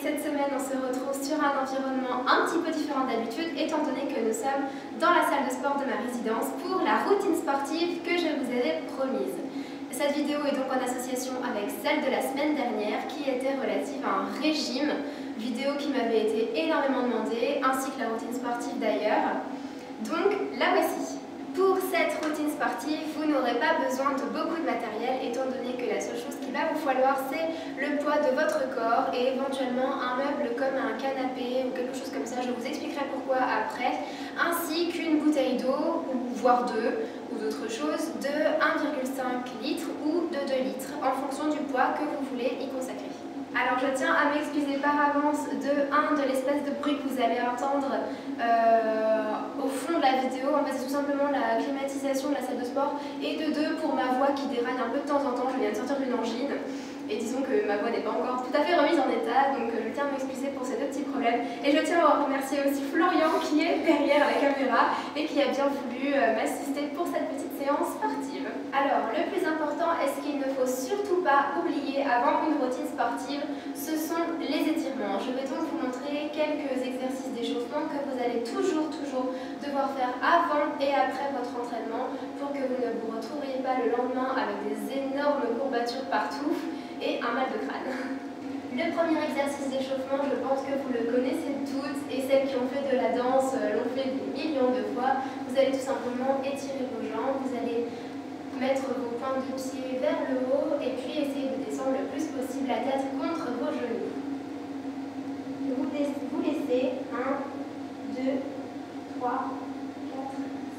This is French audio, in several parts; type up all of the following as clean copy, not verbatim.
cette semaine on se retrouve sur un environnement un petit peu différent d'habitude étant donné que nous sommes dans la salle de sport de ma résidence pour la routine sportive que je vous avais promise. Cette vidéo est donc en association avec celle de la semaine dernière qui était relative à un régime, vidéo qui m'avait été énormément demandée, ainsi que la routine sportive d'ailleurs. Donc la voici. Pour cette routine sportive, vous n'aurez pas besoin de beaucoup de matériel étant donné que la seule chose qu'il va vous falloir c'est le poids de votre corps et éventuellement un meuble comme un canapé ou quelque chose comme ça, je vous expliquerai pourquoi après, ainsi qu'une bouteille d'eau, voire deux, ou d'autres choses, de 1,5 litre ou de 2 litres en fonction du poids que vous voulez y consacrer. Alors je tiens à m'excuser par avance de l'espèce de bruit que vous allez entendre au fond de la vidéo. En fait c'est tout simplement la climatisation de la salle de sport, et de 2 pour ma voix qui déraille un peu de temps en temps. Je viens de sortir d'une angine et disons que ma voix n'est pas encore tout à fait remise en état, donc je tiens à m'excuser pour ces 2 petits problèmes. Et je tiens à remercier aussi Florian qui est derrière la caméra et qui a bien voulu m'assister pour cette petite séance sportive. Alors le plus important est ce qu'il ne faut surtout pas oublier avant une routine sportive, ce sont les étirements. Je vais donc vous montrer quelques exercices d'échauffement que vous allez toujours devoir faire avant et après votre entraînement pour que vous ne vous retrouviez pas le lendemain avec des énormes courbatures partout et un mal de crâne. Le premier exercice d'échauffement, je pense que vous le connaissez toutes, et celles qui ont fait de la danse l'ont fait des millions de fois. Vous allez tout simplement étirer vos jambes, vous allez mettre vos pointes de pied vers le haut et puis essayer de descendre le plus possible la tête contre vos genoux. Vous laissez 1, 2, 3, 4,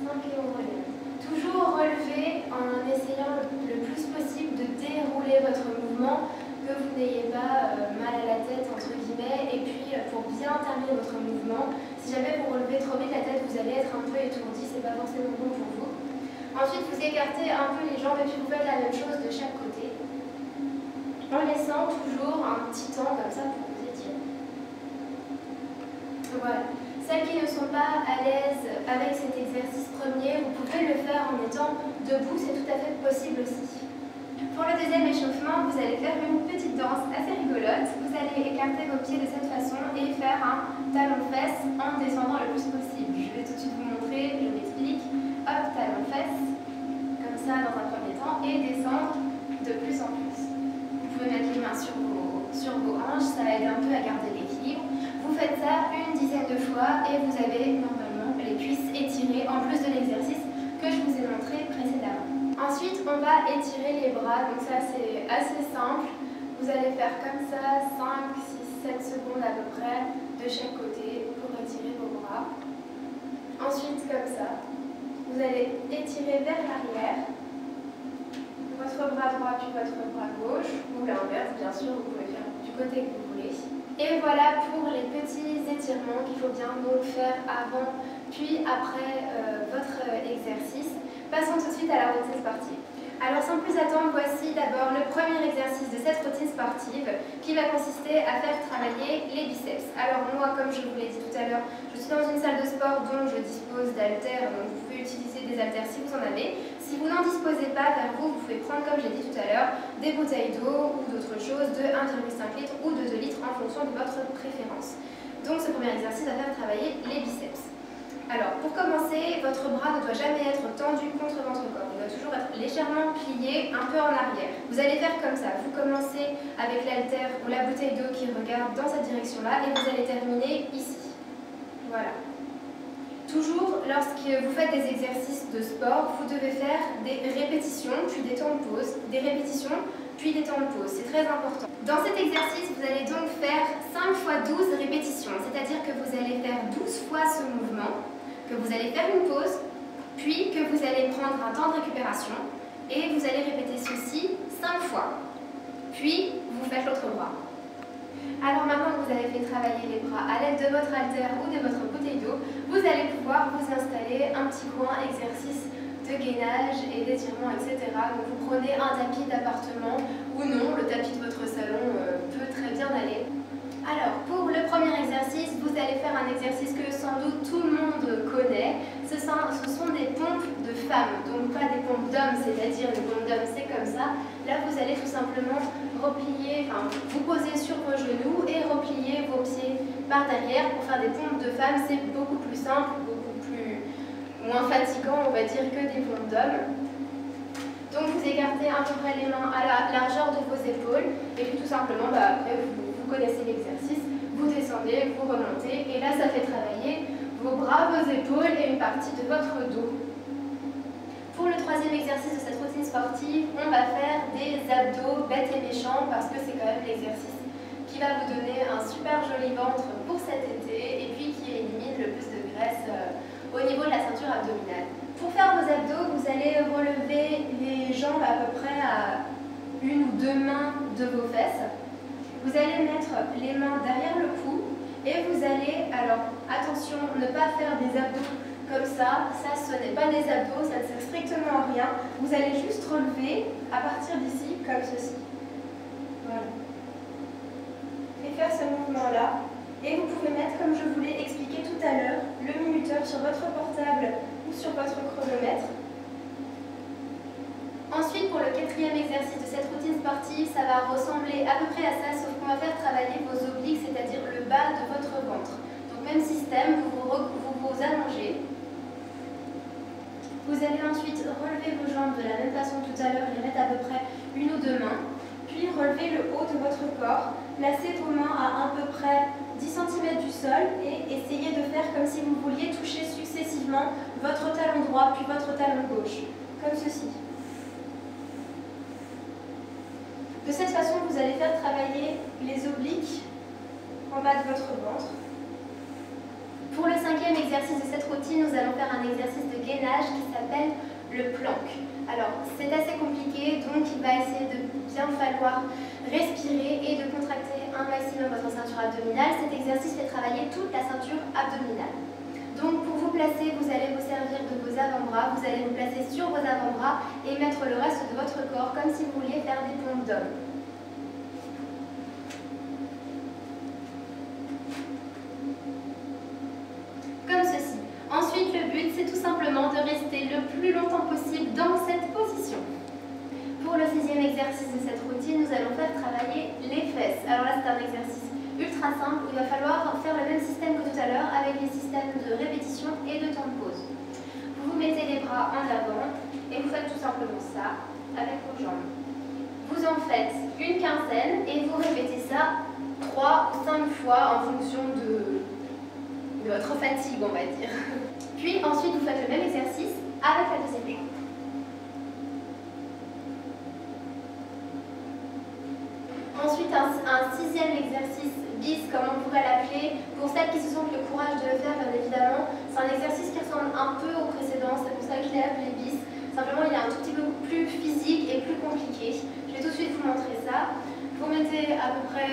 5 et on relève. Toujours relever en essayant le plus possible de dérouler votre mouvement, que vous n'ayez pas mal à la tête entre guillemets, et puis pour bien terminer votre mouvement, si jamais vous relevez trop vite la tête, vous allez être un peu étourdi, c'est pas forcément bon pour vous. Ensuite, vous écartez un peu les jambes et puis vous faites la même chose de chaque côté, en laissant toujours un petit temps comme ça pour vous étirer. Voilà. Celles qui ne sont pas à l'aise avec cet exercice premier, vous pouvez le faire en étant debout, c'est tout à fait possible aussi. Pour le deuxième échauffement, vous allez faire une petite danse assez rigolote. Vous allez écarter vos pieds de cette façon et faire un talon-fesse en descendant le plus possible. Je vais tout de suite vous montrer, je m'explique. Hop, talon-fesse, comme ça dans un premier temps, et descendre de plus en plus. Vous pouvez mettre les mains sur vos hanches, ça aide un peu à garder l'équilibre. Vous faites ça une dizaine de fois et vous avez normalement les cuisses étirées en plus de l'exercice que je vous ai montré précédemment. Ensuite, on va étirer les bras, donc ça c'est assez simple. Vous allez faire comme ça 5, 6, 7 secondes à peu près de chaque côté pour étirer vos bras. Ensuite, comme ça, vous allez étirer vers l'arrière, votre bras droit puis votre bras gauche, ou l'inverse bien sûr, vous pouvez faire du côté que vous voulez. Et voilà pour les petits étirements qu'il faut bien donc faire avant puis après votre exercice. Passons tout de suite à la routine sportive. Alors sans plus attendre, voici d'abord le premier exercice de cette routine sportive qui va consister à faire travailler les biceps. Alors moi, comme je vous l'ai dit tout à l'heure, je suis dans une salle de sport dont je dispose d'haltères, donc vous pouvez utiliser des haltères si vous en avez. Si vous n'en disposez pas, vers vous pouvez prendre, comme j'ai dit tout à l'heure, des bouteilles d'eau ou d'autres choses de 1,5 litre ou de 2 litres en fonction de votre préférence. Donc ce premier exercice va faire travailler les biceps. Alors, pour commencer, votre bras ne doit jamais être tendu contre votre corps. Il doit toujours être légèrement plié, un peu en arrière. Vous allez faire comme ça. Vous commencez avec l'haltère ou la bouteille d'eau qui regarde dans cette direction-là et vous allez terminer ici. Voilà. Toujours, lorsque vous faites des exercices de sport, vous devez faire des répétitions, puis des temps de pause, des répétitions, puis des temps de pause. C'est très important. Dans cet exercice, vous allez donc faire 5 fois 12 répétitions, c'est-à-dire que vous allez faire 12 fois ce mouvement, que vous allez faire une pause, puis que vous allez prendre un temps de récupération, et vous allez répéter ceci 5 fois. Puis, vous faites l'autre bras. Alors maintenant que vous avez fait travailler les bras à l'aide de votre haltère ou de votre bouteille d'eau, vous allez pouvoir vous installer un petit coin exercice de gainage et d'étirement, etc. Donc vous prenez un tapis d'appartement ou non, le tapis de votre salon peut très bien aller. Alors pour le premier exercice, vous allez faire un exercice que sans doute tout le monde connaît, ce sont des pompes de femmes, donc pas des pompes d'hommes, c'est-à-dire les pompes d'hommes, c'est comme ça. Là, vous allez tout simplement replier, enfin, vous poser sur vos genoux et replier vos pieds par derrière pour faire des pompes de femmes. C'est beaucoup plus simple, moins fatigant, on va dire, que des pompes d'hommes. Donc, vous écartez à peu près les mains à la largeur de vos épaules et puis tout simplement, après, vous connaissez l'exercice, vous descendez, vous remontez et là, ça fait travailler vos bras, vos épaules et une partie de votre dos. Pour le troisième exercice de cette routine sportive, on va faire des abdos bêtes et méchants parce que c'est quand même l'exercice qui va vous donner un super joli ventre pour cet été et puis qui élimine le plus de graisse au niveau de la ceinture abdominale. Pour faire vos abdos, vous allez relever les jambes à peu près à 1 ou 2 mains de vos fesses. Vous allez mettre les mains derrière le cou et vous allez, alors attention, ne pas faire des abdos comme ça, ce n'est pas des abdos, ça ne sert strictement à rien. Vous allez juste relever à partir d'ici, comme ceci. Voilà. Et faire ce mouvement-là. Et vous pouvez mettre, comme je vous l'ai expliqué tout à l'heure, le minuteur sur votre portable ou sur votre chronomètre. Ensuite, pour le quatrième exercice de cette routine sportive, ça va ressembler à peu près à ça, sauf qu'on va faire travailler vos obliques, c'est-à-dire le bas de votre ventre. Donc même système, vous vous allongez. Vous allez ensuite relever vos jambes de la même façon que tout à l'heure, les mettre à peu près 1 ou 2 mains, puis relever le haut de votre corps, placez vos mains à peu près 10 cm du sol et essayez de faire comme si vous vouliez toucher successivement votre talon droit puis votre talon gauche, comme ceci. De cette façon, vous allez faire travailler les obliques en bas de votre ventre. Pour le cinquième exercice de cette routine, nous allons faire un exercice de gainage qui s'appelle le plank. Alors, c'est assez compliqué, donc il va essayer de bien falloir respirer et de contracter un maximum votre ceinture abdominale. Cet exercice fait travailler toute la ceinture abdominale. Donc, pour vous placer, vous allez vous servir de vos avant-bras, vous allez vous placer sur vos avant-bras et mettre le reste de votre corps comme si vous vouliez faire des pompes d'homme. Comme ceci. Ensuite, le but, c'est tout simplement de rester le plus longtemps possible dans cette position. Pour le sixième exercice de cette routine, nous allons faire travailler les fesses. Alors là, c'est un exercice ultra simple où il va falloir faire le même système que tout à l'heure avec les systèmes de répétition et de temps de pause. Vous mettez les bras en avant et vous faites tout simplement ça avec vos jambes. Vous en faites une quinzaine et vous répétez ça 3 ou 5 fois en fonction de votre fatigue, on va dire. Puis ensuite, vous faites le même exercice avec la deuxième jambe. Ensuite, un sixième exercice bis, comme on pourrait l'appeler, pour celles qui se sentent le courage de le faire, bien évidemment. C'est un exercice qui ressemble un peu au précédent, c'est pour ça que je l'ai appelé bis. Simplement, il est un tout petit peu plus physique et plus compliqué. Je vais tout de suite vous montrer ça. Vous mettez à peu près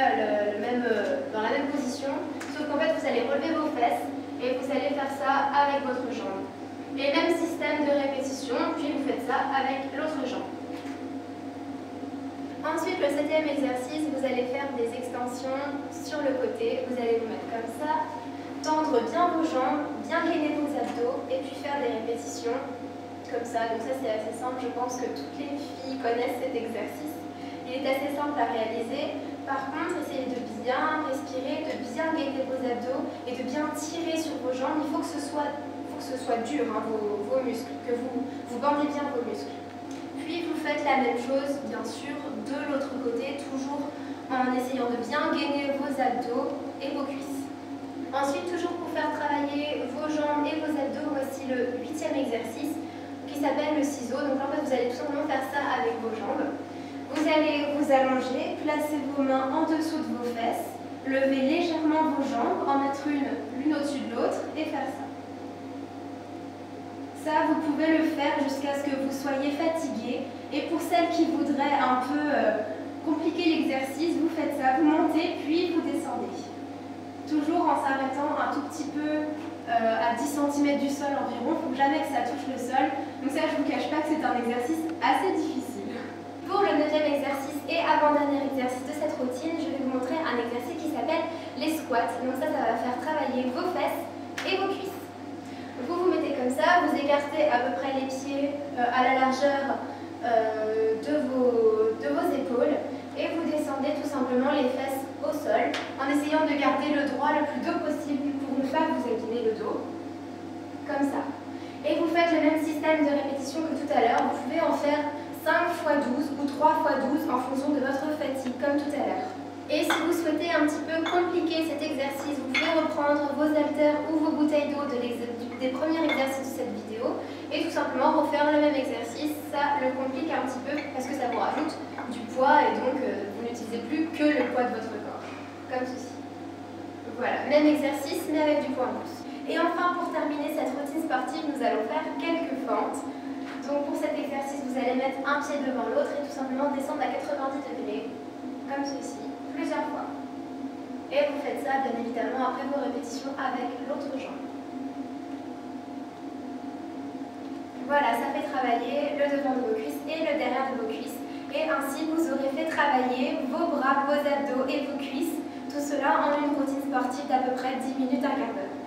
dans la même position, sauf qu'en fait, vous allez relever vos fesses et vous allez faire ça avec votre jambe. Et même système de répétition, puis vous faites ça avec l'autre jambe. Ensuite, le septième exercice, vous allez faire des extensions sur le côté. Vous allez vous mettre comme ça, tendre bien vos jambes, bien gainer vos abdos et puis faire des répétitions comme ça. Donc ça, c'est assez simple. Je pense que toutes les filles connaissent cet exercice. Il est assez simple à réaliser. Par contre, essayez de bien respirer, de bien gainer vos abdos et de bien tirer sur vos jambes. Il faut que ce soit dur, hein, vos muscles, que vous bandez bien vos muscles. Puis vous faites la même chose, bien sûr, de l'autre côté, toujours en essayant de bien gainer vos abdos et vos cuisses. Ensuite, toujours pour faire travailler vos jambes et vos abdos, voici le huitième exercice qui s'appelle le ciseau. Donc en fait, vous allez tout simplement faire ça avec vos jambes. Vous allez vous allonger, placer vos mains en dessous de vos fesses, lever légèrement vos jambes, en mettre l'une au-dessus de l'autre et faire ça. Ça, vous pouvez le faire jusqu'à ce que vous soyez fatigué. Et pour celles qui voudraient un peu compliquer l'exercice, vous faites ça, vous montez puis vous descendez. Toujours en s'arrêtant un tout petit peu à 10 cm du sol environ, il ne faut jamais que ça touche le sol. Donc ça, je ne vous cache pas que c'est un exercice assez difficile. Pour le neuvième exercice et avant-dernier exercice de cette routine, je vais vous montrer un exercice qui s'appelle les squats. Donc ça va faire travailler vos fesses et vos cuisses. Vous vous mettez comme ça, portez à peu près les pieds à la largeur de vos épaules et vous descendez tout simplement les fesses au sol en essayant de garder le droit le plus dos possible pour ne pas vous abîmer le dos, comme ça. Et vous faites le même système de répétition que tout à l'heure. Vous pouvez en faire 5 x 12 ou 3 x 12 en fonction de votre fatigue, comme tout à l'heure. Et si vous souhaitez un petit peu compliquer cet exercice, vous pouvez reprendre vos haltères ou vos bouteilles d'eau des premiers exercices de cette vidéo et tout simplement refaire le même exercice. Ça le complique un petit peu parce que ça vous rajoute du poids et donc vous n'utilisez plus que le poids de votre corps, comme ceci. Voilà, même exercice mais avec du poids en plus. Et enfin, pour terminer cette routine sportive, nous allons faire quelques fentes. Donc pour cet exercice, vous allez mettre un pied devant l'autre et tout simplement descendre à 90 degrés, comme ceci, plusieurs fois. Et vous faites ça, bien évidemment, après vos répétitions avec l'autre jambe. Voilà, ça fait travailler le devant de vos cuisses et le derrière de vos cuisses. Et ainsi, vous aurez fait travailler vos bras, vos abdos et vos cuisses. Tout cela en une routine sportive d'à peu près 10 minutes, un quart d'heure.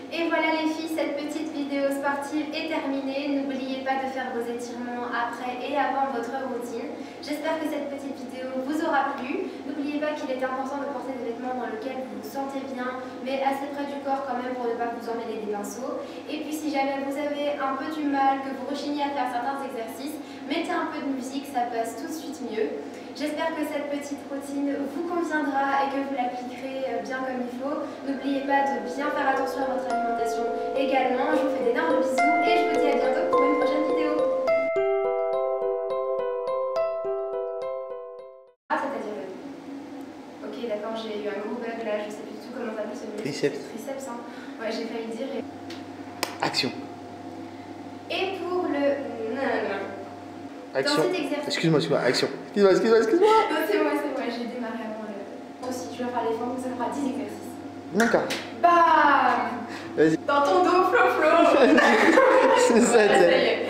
Et voilà les filles, cette petite vidéo sportive est terminée. N'oubliez pas de faire vos étirements après et avant votre routine. J'espère que cette petite vidéo vous aura plu. N'oubliez pas qu'il est important de porter des vêtements dans lesquels vous vous sentez bien, mais assez près du corps quand même pour ne pas vous emmêler des pinceaux. Et puis si jamais vous avez un peu du mal, que vous rechignez à faire certains exercices, mettez un peu de musique, ça passe tout de suite mieux. J'espère que cette petite routine vous conviendra et que vous l'appliquerez bien comme il faut. N'oubliez pas de bien faire attention à votre alimentation également. Je vous fais d'énormes bisous et je vous dis à bientôt pour une prochaine vidéo. Ah, c'est-à-dire ok, d'accord, j'ai eu un gros bug là, je sais plus du tout comment s'appelle ce muscle. Triceps. Triceps, hein. Ouais, j'ai failli dire. Action. Et pour le... Action. Dans cet exercice... Excuse-moi, action. Excuse-moi. Non, c'est moi, j'ai démarré avant le... Si tu vas faire les fentes, ça fera 10 exercices. D'accord. Bam. Vas-y. Dans ton dos, flo. C'est ça, ça y est.